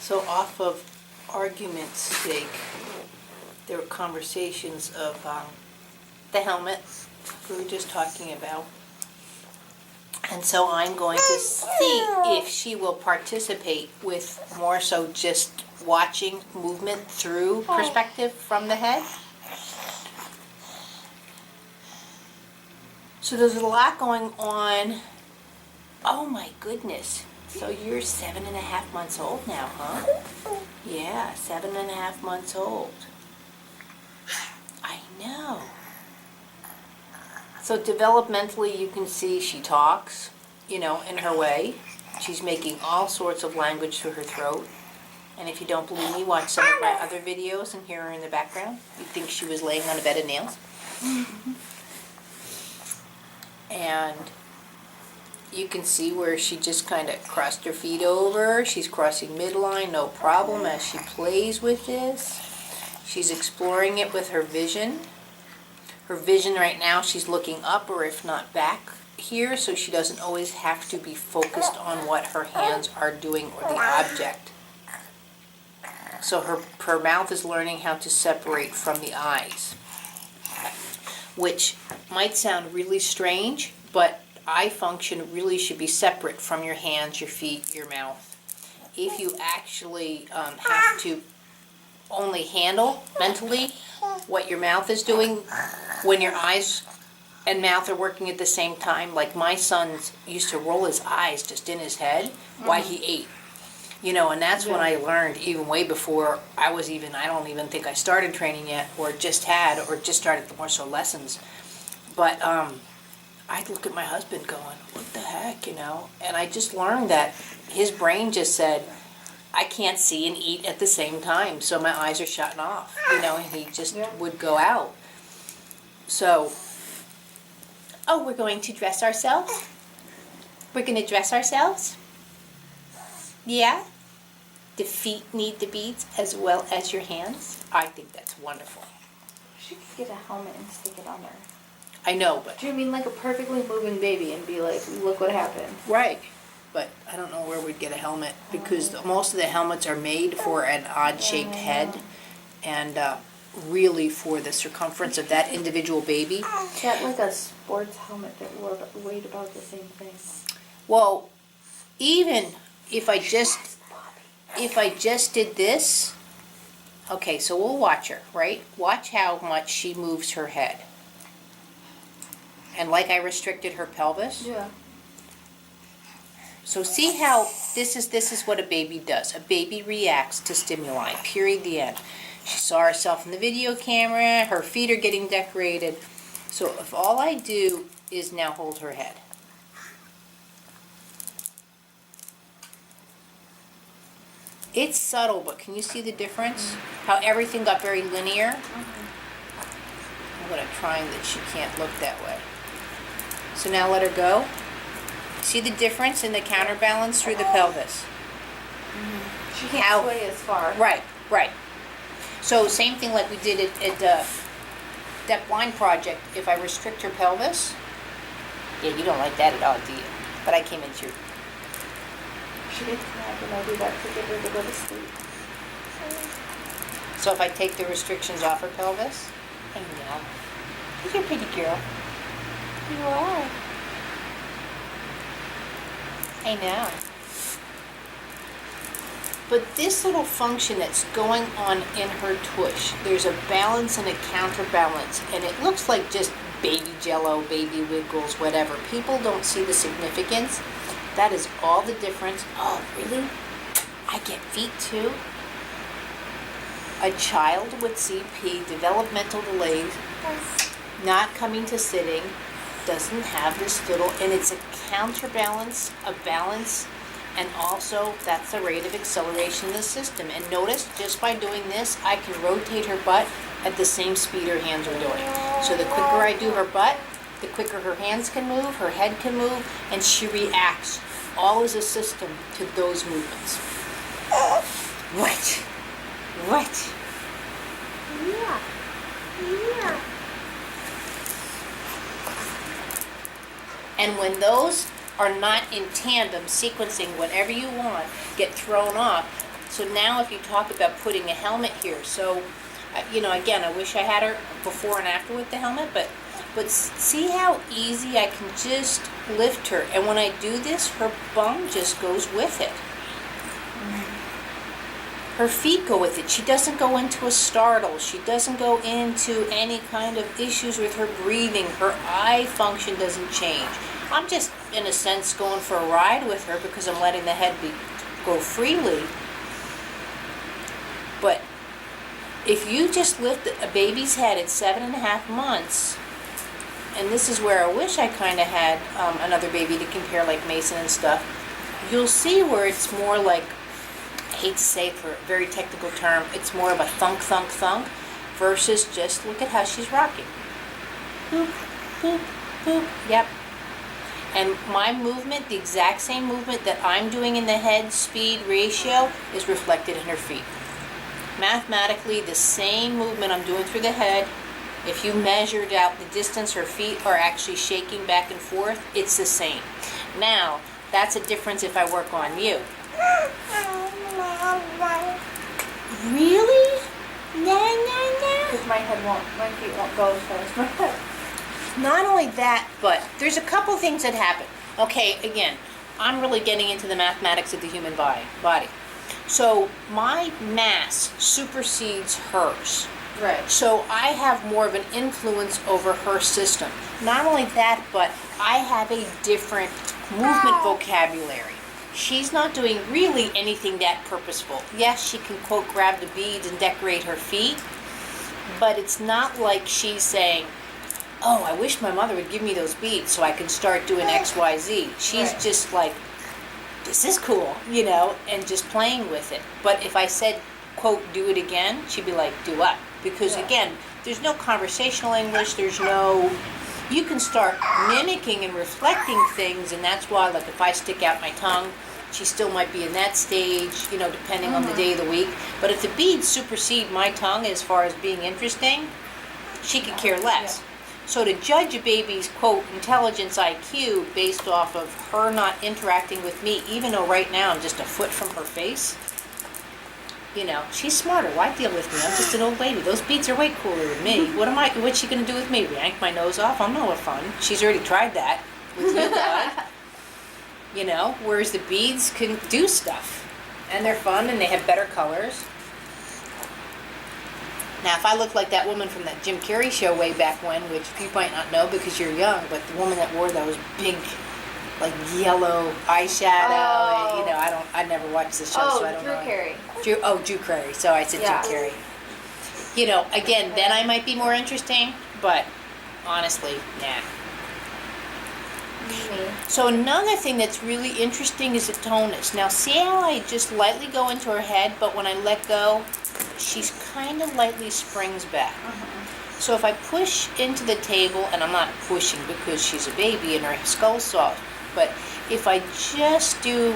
So off of argument's sake, there were conversations of the helmets we were just talking about. And so I'm going to see if she will participate with more so just watching movement through perspective from the head. So there's a lot going on. Oh my goodness. So you're 7.5 months old now, huh? Yeah, 7.5 months old. I know. So developmentally, you can see she talks, in her way. She's making all sorts of language through her throat. And if you don't believe me, watch some of my other videos and hear her in the background. You'd think she was laying on a bed of nails. And you can see where she just kind of crossed her feet over. She's crossing midline, no problem, as she plays with this. She's exploring it with her vision. Her vision right now, she's looking up or if not back here, so she doesn't always have to be focused on what her hands are doing or the object. So her mouth is learning how to separate from the eyes, which might sound really strange, but eye function really should be separate from your hands, your feet, your mouth. If you actually have to only handle mentally what your mouth is doing when your eyes and mouth are working at the same time, like my son used to roll his eyes just in his head while he ate. And that's when I learned, even way before I don't even think I started training yet, or just started the more so lessons. But I'd look at my husband going, what the heck, And I just learned that his brain just said, I can't see and eat at the same time, so my eyes are shutting off, and he just would go out. So, we're going to dress ourselves? We're going to dress ourselves? Yeah? The feet need the beads as well as your hands? I think that's wonderful. She could get a helmet and stick it on her. I know, but... Do you mean like a perfectly moving baby and be like, look what happened? Right. But I don't know where we'd get a helmet, because most of the helmets are made for an odd-shaped head, and really for the circumference of that individual baby. Got like a sports helmet that weighed about the same thing. Well, even if I just did this, okay, so we'll watch her, right? Watch how much she moves her head. And like I restricted her pelvis. Yeah. So see how this is what a baby does. A baby reacts to stimuli, period, the end. She saw herself in the video camera, her feet are getting decorated. So if all I do is now hold her head. It's subtle, but can you see the difference? How everything got very linear? I'm going to try that she can't look that way. So now let her go. See the difference in the counterbalance through the pelvis? She can't sway as far. Right. So same thing like we did at that blind project. If I restrict her pelvis, yeah, you don't like that at all, do you? But I came into your... She gets mad when I do that to get her to go to sleep. So if I take the restrictions off her pelvis, I know. You're a pretty girl. You are. I know. But this little function that's going on in her tush, there's a balance and a counterbalance, and it looks like just baby jello, baby wiggles, whatever. People don't see the significance. That is all the difference. Oh, really? I get feet too? A child with CP, developmental delays, not coming to sitting, doesn't have this little, and it's a counterbalance, a balance, and also that's the rate of acceleration of the system. And notice, just by doing this, I can rotate her butt at the same speed her hands are doing. So the quicker I do her butt, the quicker her hands can move, her head can move, and she reacts, all as a system, to those movements. What? Yeah. And when those are not in tandem, sequencing whatever you want, get thrown off, So now if you talk about putting a helmet here, so, again, I wish I had her before and after with the helmet, but see how easy I can just lift her. And when I do this, her bum just goes with it. Her feet go with it. She doesn't go into a startle. She doesn't go into any kind of issues with her breathing. Her eye function doesn't change. I'm just, in a sense, going for a ride with her because I'm letting the head go freely. But if you just lift a baby's head at 7.5 months, and this is where I wish I kind of had another baby to compare like Mason and stuff, you'll see where it's more like, I hate to say it for a very technical term, it's more of a thunk, thunk, thunk, versus just look at how she's rocking. Boop, boop, boop, yep. And my movement, the exact same movement that I'm doing in the head speed ratio, is reflected in her feet. Mathematically, the same movement I'm doing through the head, if you measured out the distance her feet are actually shaking back and forth, it's the same. Now, that's a difference if I work on you. Really? No. Because my feet won't go as far as my head. Not only that, but there's a couple things that happen. Okay, again, I'm really getting into the mathematics of the human body. So my mass supersedes hers. Right. So I have more of an influence over her system. Not only that, but I have a different movement vocabulary. She's not doing really anything that purposeful. Yes, she can, quote, grab the beads and decorate her feet, but it's not like she's saying, oh, I wish my mother would give me those beads so I can start doing X, Y, Z. She's Right. just like, this is cool, and just playing with it. But if I said, quote, do it again, she'd be like, do what? Because again, there's no conversational English, you can start mimicking and reflecting things, and that's why, like, if I stick out my tongue, she still might be in that stage, depending on the day of the week. But if the beads supersede my tongue as far as being interesting, she could care less. So to judge a baby's, quote, intelligence IQ based off of her not interacting with me, even though right now I'm just a foot from her face, she's smarter. Why deal with me? I'm just an old lady. Those beads are way cooler than me. What's she going to do with me? Yank my nose off? I'm no fun. She's already tried that with you, God. Whereas the beads can do stuff. And they're fun and they have better colors. Now, if I look like that woman from that Jim Carrey show way back when, which you might not know because you're young, but the woman that wore those big, like, yellow eyeshadow, I never watched the show, so I don't Drew know. Carey. Drew Carey, so I said Yeah. Jim Carrey. Again, then I might be more interesting, but honestly, nah. Me. So another thing that's really interesting is the tonus. Now, see how I just lightly go into her head, but when I let go, she's kind of lightly springs back. So if I push into the table, and I'm not pushing because she's a baby and her skull's soft, but if I just do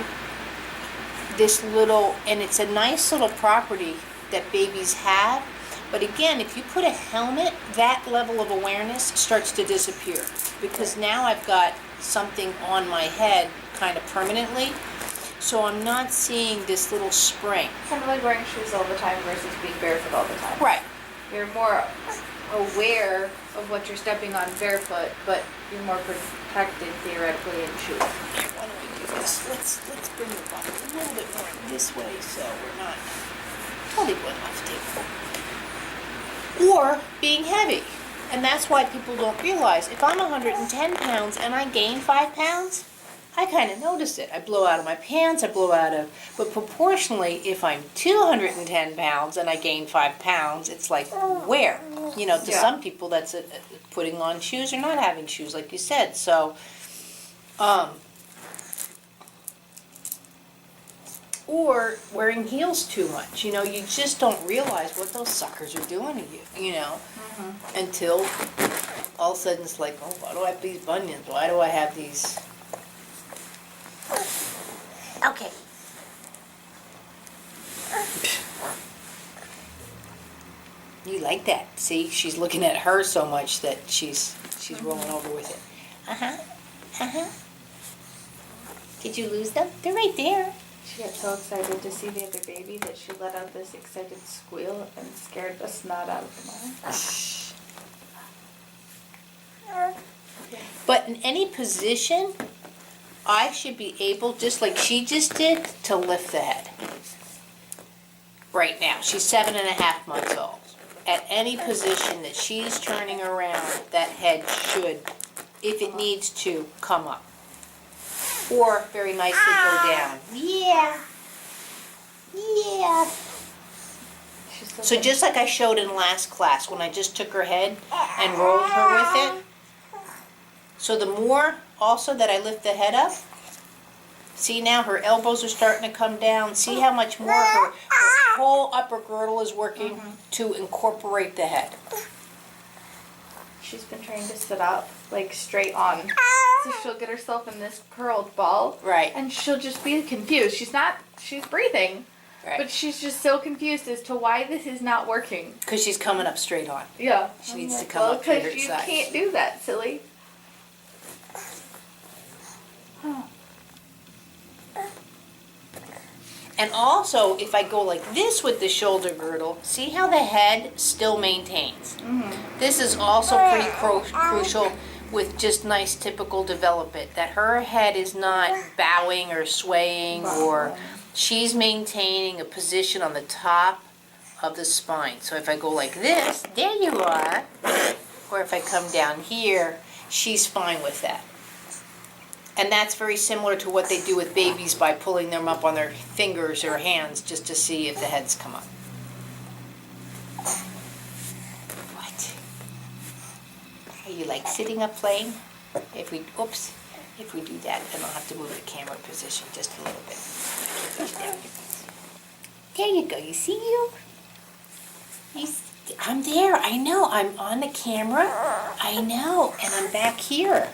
this little, and it's a nice little property that babies have, but again, if you put a helmet, that level of awareness starts to disappear, because now I've got something on my head kind of permanently, so I'm not seeing this little spring. Kind of like wearing shoes all the time versus being barefoot all the time. Right. You're more aware of what you're stepping on barefoot, but you're more protected theoretically in shoes. Why don't we do this? Let's bring the bottle a little bit more this way so we're not totally going off the table. Or being heavy. And that's why people don't realize, if I'm 110 pounds and I gain 5 pounds, I kind of notice it. I blow out of my pants, but proportionally, if I'm 210 pounds and I gain 5 pounds, it's like, where? To some people, that's putting on shoes or not having shoes, like you said. So, or wearing heels too much. You just don't realize what those suckers are doing to you, until all of a sudden it's like, oh, why do I have these bunions? Why do I have these? Okay. You like that? See, she's looking at her so much that she's rolling over with it. Did you lose them? They're right there. She got so excited to see the other baby that she let out this excited squeal and scared the snot out of her. But in any position, I should be able, just like she just did, to lift the head. Right now, she's 7.5 months old. At any position that she's turning around, that head should, if it needs to, come up. Or very nicely go down. Yeah. Yeah. So just like I showed in last class, when I just took her head and rolled her with it. So the more also that I lift the head up, see now her elbows are starting to come down. See how much more her whole upper girdle is working to incorporate the head. She's been trying to sit up, like straight on. So she'll get herself in this curled ball. Right. And she'll just be confused. She's breathing. Right. But she's just so confused as to why this is not working. Because she's coming up straight on. Yeah. She needs to come up to her because you side. can't do that, silly. And also, if I go like this with the shoulder girdle, see how the head still maintains. This is also pretty crucial with just nice typical development, that her head is not bowing or swaying, or she's maintaining a position on the top of the spine. So if I go like this, there you are, or if I come down here, she's fine with that. And that's very similar to what they do with babies by pulling them up on their fingers or hands just to see if the heads come up. What? Are you like sitting up playing? If we do that, then I'll have to move the camera position just a little bit. There you go. You see you? I'm there. I know. I'm on the camera. I know. And I'm back here.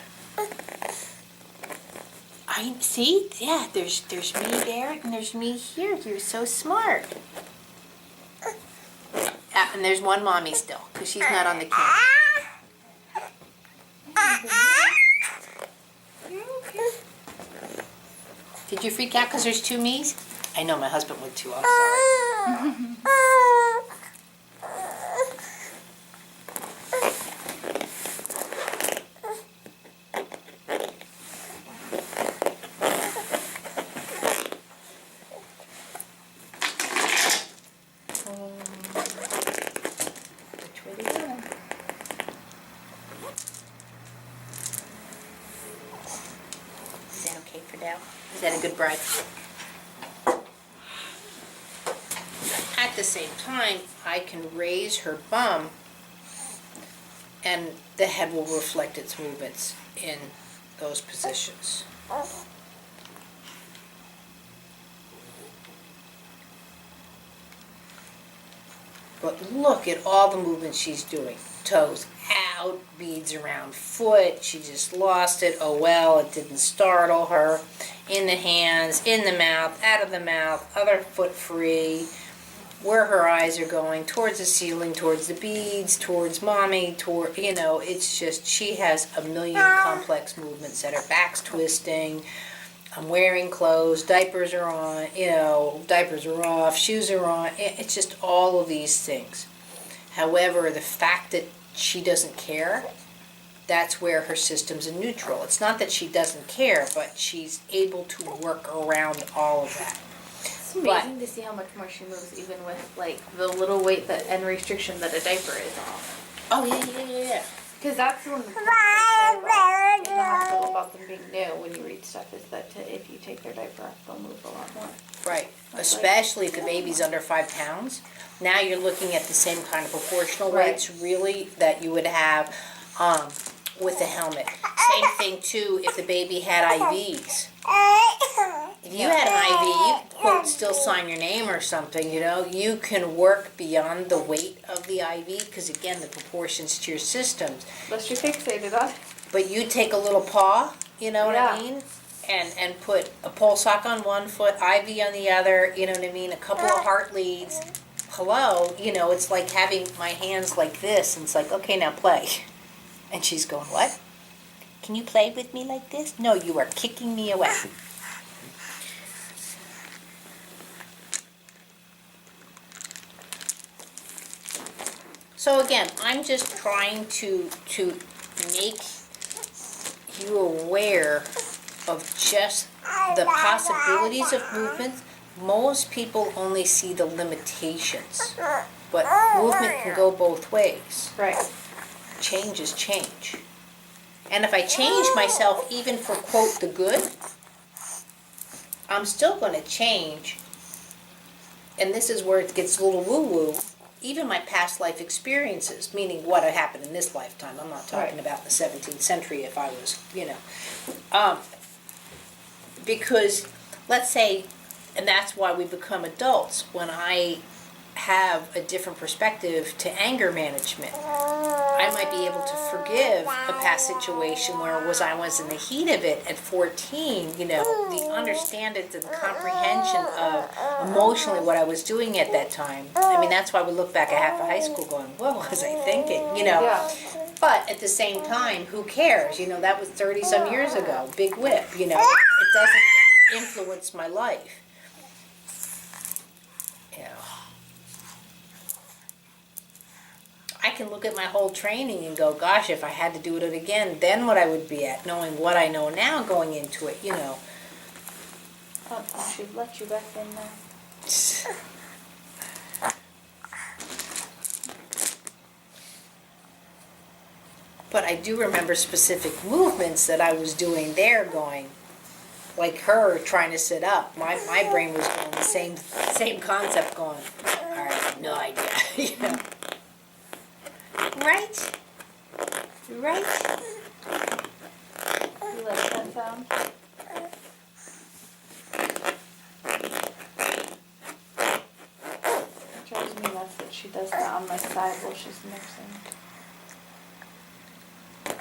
I see, yeah, there's me there and there's me here. You're so smart. And there's one mommy still, because she's not on the camera. Did you freak out because there's two me's? I know, my husband would too, I'm sorry. Is that a good bribe? At the same time, I can raise her bum and the head will reflect its movements in those positions. But look at all the movements she's doing. Toes out, beads around foot, she just lost it, oh well, it didn't startle her. In the hands, in the mouth, out of the mouth, other foot free, where her eyes are going, towards the ceiling, towards the beads, towards mommy, it's just, she has a million complex movements that her back's twisting, I'm wearing clothes, diapers are on, diapers are off, shoes are on, it's just all of these things. However, the fact that she doesn't care, that's where her system's in neutral. It's not that she doesn't care, but she's able to work around all of that. It's amazing to see how much more she moves, even with like the little weight and restriction that a diaper is off. Oh, yeah. Because that's one of the things they say in the hospital about them being new when you read stuff, is that if you take their diaper off, they'll move a lot more. Right, especially if the baby's under 5 pounds. Now you're looking at the same kind of proportional weights, really, that you would have with the helmet. Same thing, too, if the baby had IVs. If you had an IV, you quote, still sign your name or something, you can work beyond the weight of the IV, because, again, the proportions to your systems. Unless you're fixated on it. But you take a little paw, you know what I mean? And put a pulse sock on one foot, IV on the other, you know what I mean? A couple of heart leads. Hello, it's like having my hands like this, and it's like, okay, now play. And she's going, what? Can you play with me like this? No, you are kicking me away. So again, I'm just trying to make you aware of just the possibilities of movement. Most people only see the limitations, but movement can go both ways. Right. Change is change. And if I change myself even for, quote, the good, I'm still going to change. And this is where it gets a little woo-woo. Even my past life experiences, meaning what had happened in this lifetime. I'm not talking about the 17th century if I was, because let's say, and that's why we become adults, when I have a different perspective to anger management. I might be able to forgive a past situation where I was in the heat of it at 14, the understanding and comprehension of emotionally what I was doing at that time. I mean, that's why we look back at half of high school going, what was I thinking, Yeah. But at the same time, who cares? That was 30 some years ago, big whip, it doesn't influence my life. I can look at my whole training and go, gosh, if I had to do it again, then what I would be at, knowing what I know now going into it, Oh, she'd let you back in there. But I do remember specific movements that I was doing there going, like her trying to sit up. My brain was going the same concept going, all right, no idea, Right? Right? You like that sound? It drives me nuts that she does that on my side while she's nursing.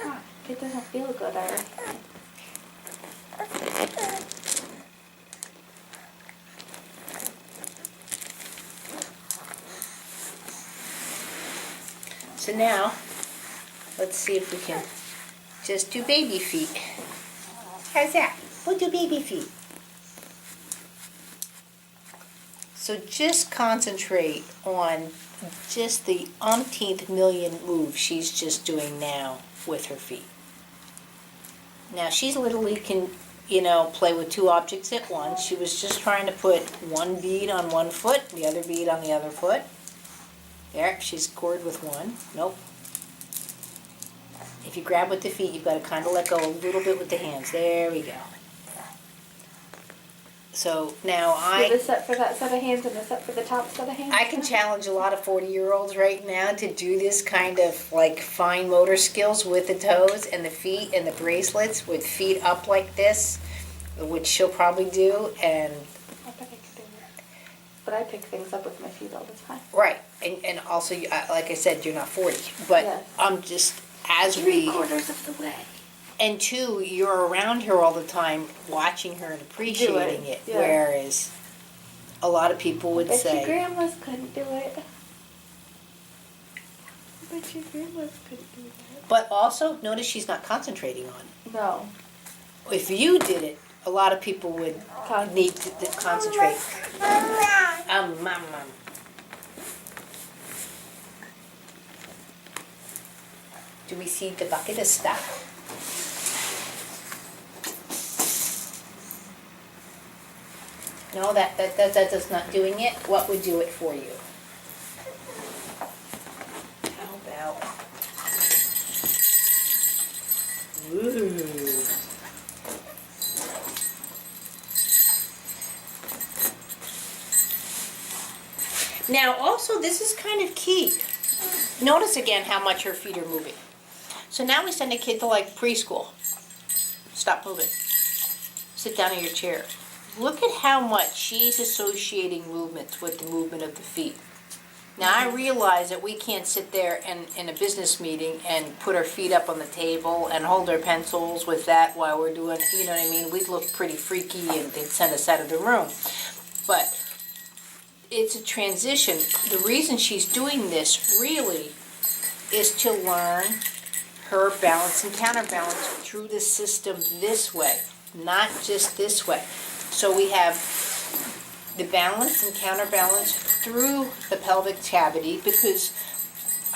Ah, it doesn't feel good, Iris. So now, let's see if we can just do baby feet. How's that? We'll do baby feet. So just concentrate on just the umpteenth million moves she's just doing now with her feet. Now she's literally can, play with two objects at once. She was just trying to put one bead on one foot, the other bead on the other foot. There, she's scored with one. Nope. If you grab with the feet, you've got to kind of let go a little bit with the hands. There we go. So now You have a set for that set of hands and a set for the top set of hands? I can challenge a lot of 40-year-olds right now to do this kind of like fine motor skills with the toes and the feet and the bracelets with feet up like this, which she'll probably do. And I bet I could do it. But I pick things up with my feet all the time. right, and also, like I said, you're not 40, but Yes. I'm just as 3/4 of the way. And two, you're around her all the time, watching her and appreciating it. Yeah. Whereas a lot of people would Bet say, your grandmas couldn't do it. Bet your grandmas couldn't do that. but also notice she's not concentrating on it. No. If you did it, a lot of people would need to concentrate. Mama. Do we see the bucket of stuff? No, that's not doing it. What would do it for you? How about? Ooh. Now, also, this is kind of key. Notice again how much her feet are moving. So now we send a kid to like preschool. Stop moving. Sit down in your chair. Look at how much she's associating movements with the movement of the feet. Now I realize that we can't sit there in a business meeting and put our feet up on the table and hold our pencils with that while we're doing, you know what I mean? We'd look pretty freaky and they'd send us out of the room. But it's a transition. The reason she's doing this really is to learn her balance and counterbalance through the system this way, not just this way. So we have the balance and counterbalance through the pelvic cavity because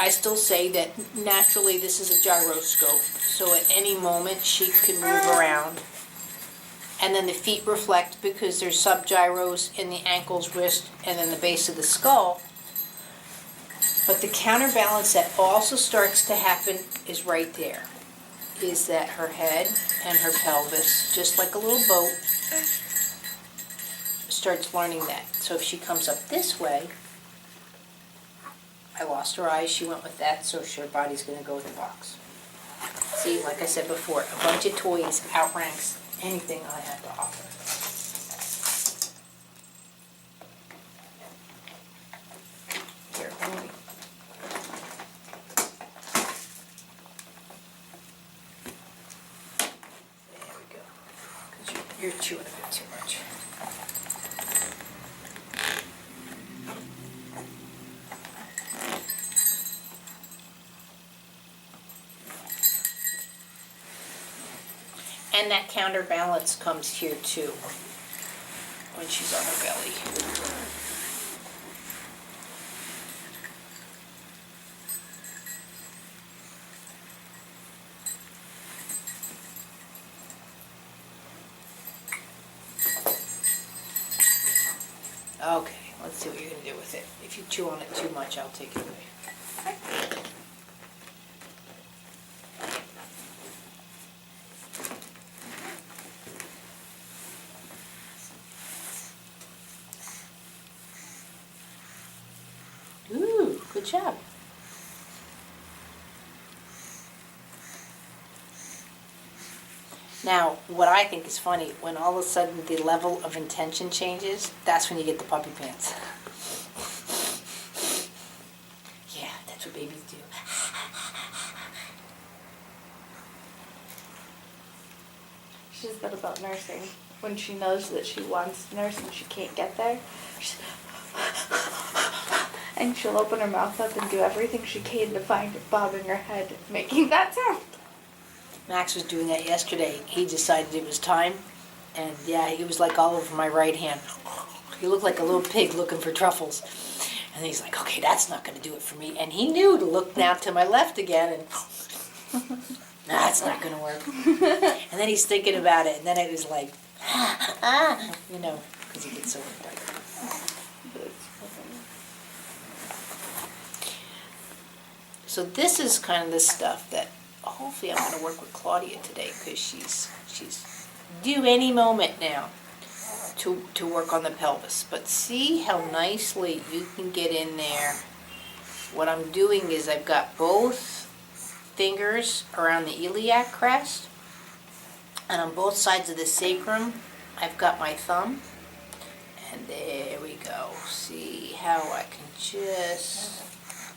I still say that naturally this is a gyroscope, so at any moment she can move around. And then the feet reflect because there's subgyros in the ankles, wrist, and then the base of the skull. But the counterbalance that also starts to happen is right there. Is that her head and her pelvis, just like a little boat, starts learning that. So if she comes up this way, I lost her eyes, she went with that, so her body's going to go with the box. See, like I said before, a bunch of toys outranks anything I have to offer. Here, let me. There we go. 'Cause you're chewing a bit too much. And that counterbalance comes here too, when she's on her belly. Okay, let's see what you're gonna do with it. If you chew on it too much, I'll take it away. Ooh, good job. Now, what I think is funny, when all of a sudden the level of intention changes, that's when you get the puppy pants. Yeah, that's what babies do. She says that about nursing. When she knows that she wants to nurse and she can't get there, and she'll open her mouth up and do everything she can to find it bobbing her head, making that sound. Max was doing that yesterday. He decided it was time, and yeah, he was like all over my right hand. He looked like a little pig looking for truffles. And he's like, okay, that's not going to do it for me. And he knew to look now to my left again, and that's not going to work. And then he's thinking about it, and then it was like, you know, because he gets so worked up. So this is kind of the stuff that hopefully I'm going to work with Claudia today, because she's due any moment now to work on the pelvis. But see how nicely you can get in there. What I'm doing is I've got both fingers around the iliac crest, and on both sides of the sacrum I've got my thumb, and there we go. See how I can just,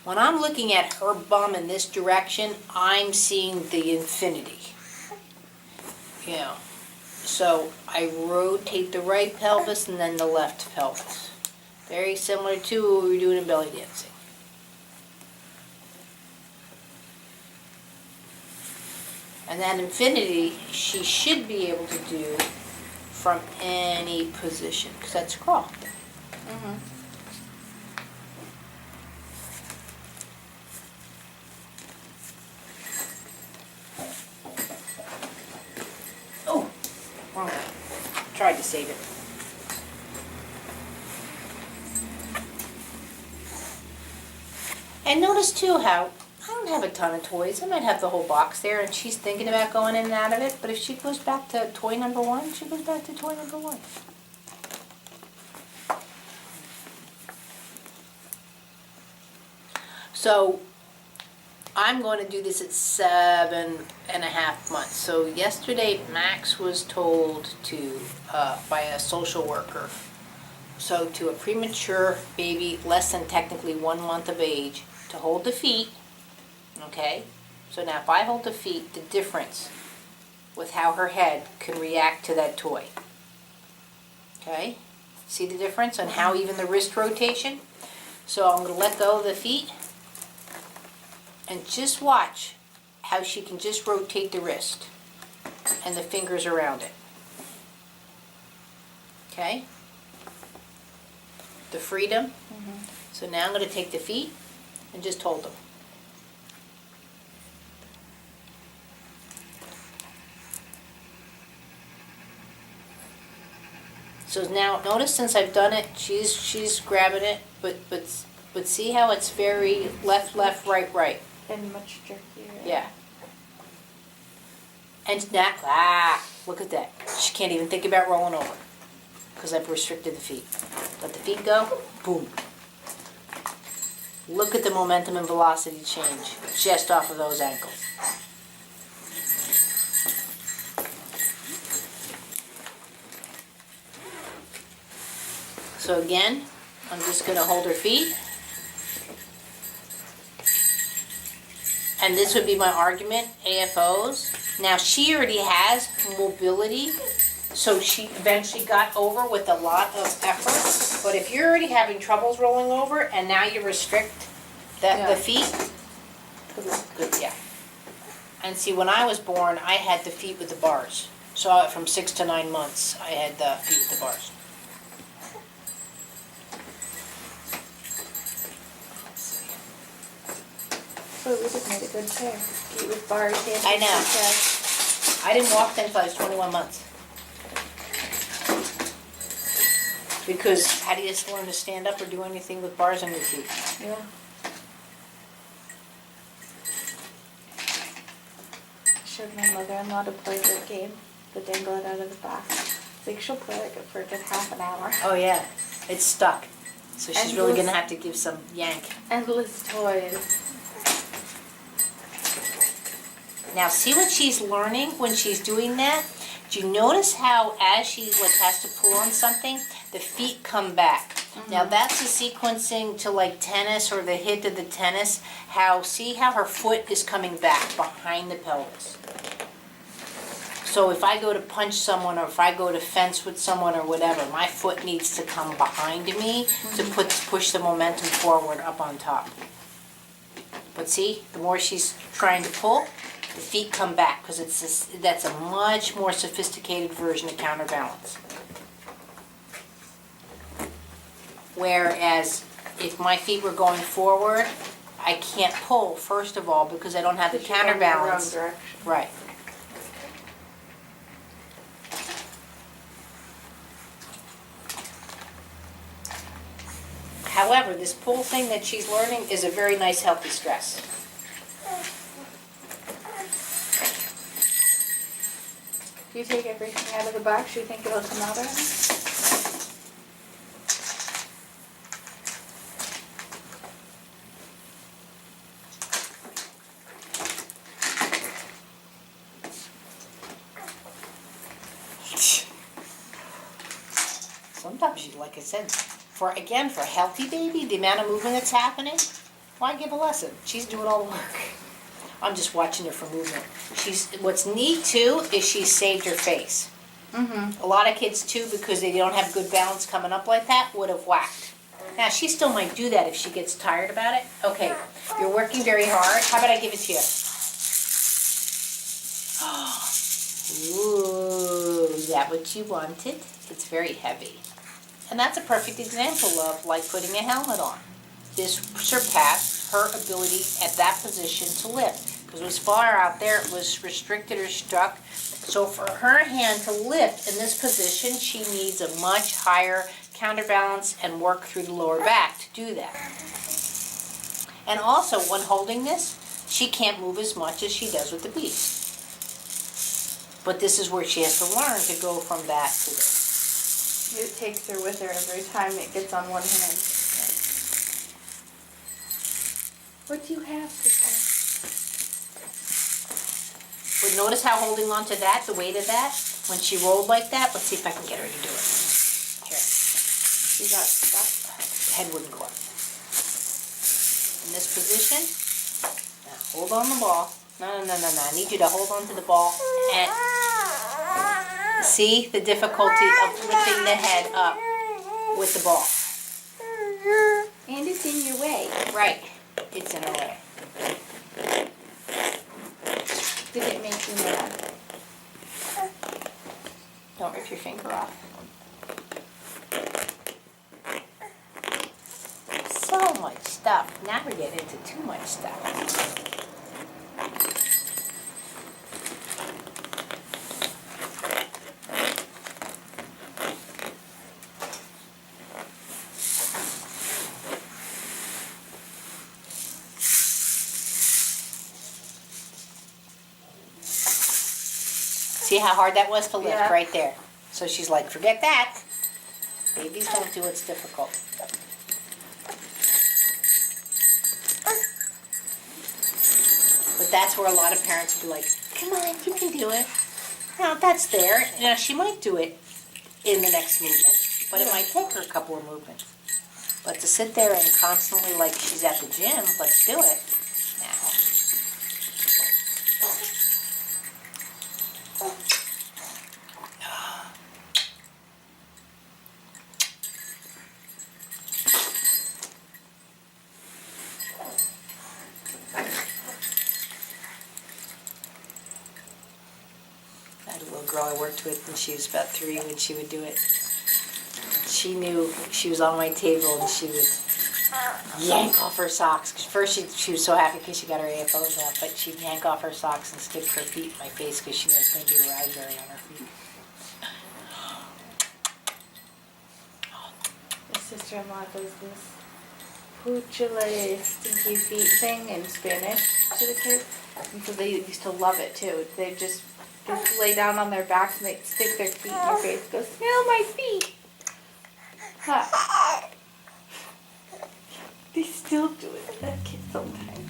when I'm looking at her bum in this direction, I'm seeing the infinity. You know, so I rotate the right pelvis and then the left pelvis. Very similar to what we were doing in belly dancing. And that infinity, she should be able to do from any position, because that's crawl. Mm-hmm. Oh, wrong way. Tried to save it. And notice too how I don't have a ton of toys. I might have the whole box there, and she's thinking about going in and out of it, but if she goes back to toy number one, she goes back to toy number one. So I'm going to do this at 7.5 months. So yesterday Max was told to, by a social worker, so to a premature baby less than technically 1 month of age, to hold the feet, okay? So now if I hold the feet, the difference with how her head can react to that toy. Okay? See the difference on how even the wrist rotation? So I'm going to let go of the feet and just watch how she can just rotate the wrist and the fingers around it. Okay? The freedom. Mm-hmm. So now I'm going to take the feet and just hold them. So now, notice since I've done it, she's grabbing it, but see how it's very left, left, right, right. And much jerkier. Yeah. And now, look at that. She can't even think about rolling over because I've restricted the feet. Let the feet go, boom. Look at the momentum and velocity change just off of those ankles. So again, I'm just going to hold her feet. And this would be my argument, AFOs. Now she already has mobility, so she eventually got over with a lot of effort. But if you're already having troubles rolling over and now you restrict the feet, good, yeah. And see, when I was born, I had the feet with the bars. So from 6 to 9 months, I had the feet with the bars. But we just made a good pair. Feet with bars, hands I with know. chest. I didn't walk then until I was 21 months. Because how do you just learn to stand up or do anything with bars on your feet? Yeah. I showed my mother-in-law to play the game, the dangle it out of the back. I think she'll play like it for a good half an hour. Oh yeah, it's stuck. So she's really Endless- gonna have to give some yank. Endless toys. Now see what she's learning when she's doing that? Do you notice how as she has to pull on something, the feet come back? Now that's a sequencing to like tennis or the hit of the tennis. See how her foot is coming back behind the pelvis. So if I go to punch someone or if I go to fence with someone or whatever, my foot needs to come behind me to push the momentum forward up on top. But see, the more she's trying to pull, the feet come back because that's a much more sophisticated version of counterbalance. Whereas if my feet were going forward, I can't pull, first of all, because I don't have the Because you're going the wrong counterbalance. direction. Right. However, this pull thing that she's learning is a very nice, healthy stress. Do you take everything out of the box? Do you think it'll come out or anything? Sometimes, like I said, for a healthy baby, the amount of movement that's happening, why give a lesson? She's doing all the work. I'm just watching her for movement. What's neat too is she's saved her face. A lot of kids too, because they don't have good balance coming up like that, would have whacked. Now she still might do that if she gets tired about it. Okay, you're working very hard. How about I give it to you? Ooh, is that what you wanted? It's very heavy. And that's a perfect example of like putting a helmet on. This surpassed her ability at that position to lift. Because it was far out there, it was restricted or stuck. So for her hand to lift in this position, she needs a much higher counterbalance and work through the lower back to do that. And also, when holding this, she can't move as much as she does with the beast. But this is where she has to learn to go from that to this. It takes her with her every time it gets on one hand. What do you have to say? But notice how holding on to that, the weight of that, when she rolled like that, let's see if I can get her to do it. Here. She got stuck. Head wouldn't go up. In this position, now hold on the ball. No. I need you to hold on to the ball and see the difficulty of lifting the head up with the ball. And it's in your way. Right. It's in her way. Did it make you mad? Don't rip your finger off. So much stuff. Now we're getting into too much stuff. See how hard that was to lift Yeah. right there. So she's like, forget that. Babies don't do what's difficult. But that's where a lot of parents would be like, come on, you can do it. No, that's there. You know, she might do it in the next movement, but it might take her a couple of movements. But to sit there and constantly, like she's at the gym, let's do it now. I had a little girl I worked with, and she was about 3 when she would do it. She knew she was on my table, and she would yank off her socks. 'Cause first she was so happy because she got her AFOs off, but she'd yank off her socks and stick her feet in my face because she knew it was going to be a raspberry on her feet. My sister-in-law does this puchale stinky feet thing in Spanish to the kids. And so they used to love it too. They just lay down on their backs and they stick their feet in your face. Go, smell my feet. Huh. They still do it to that kid sometimes.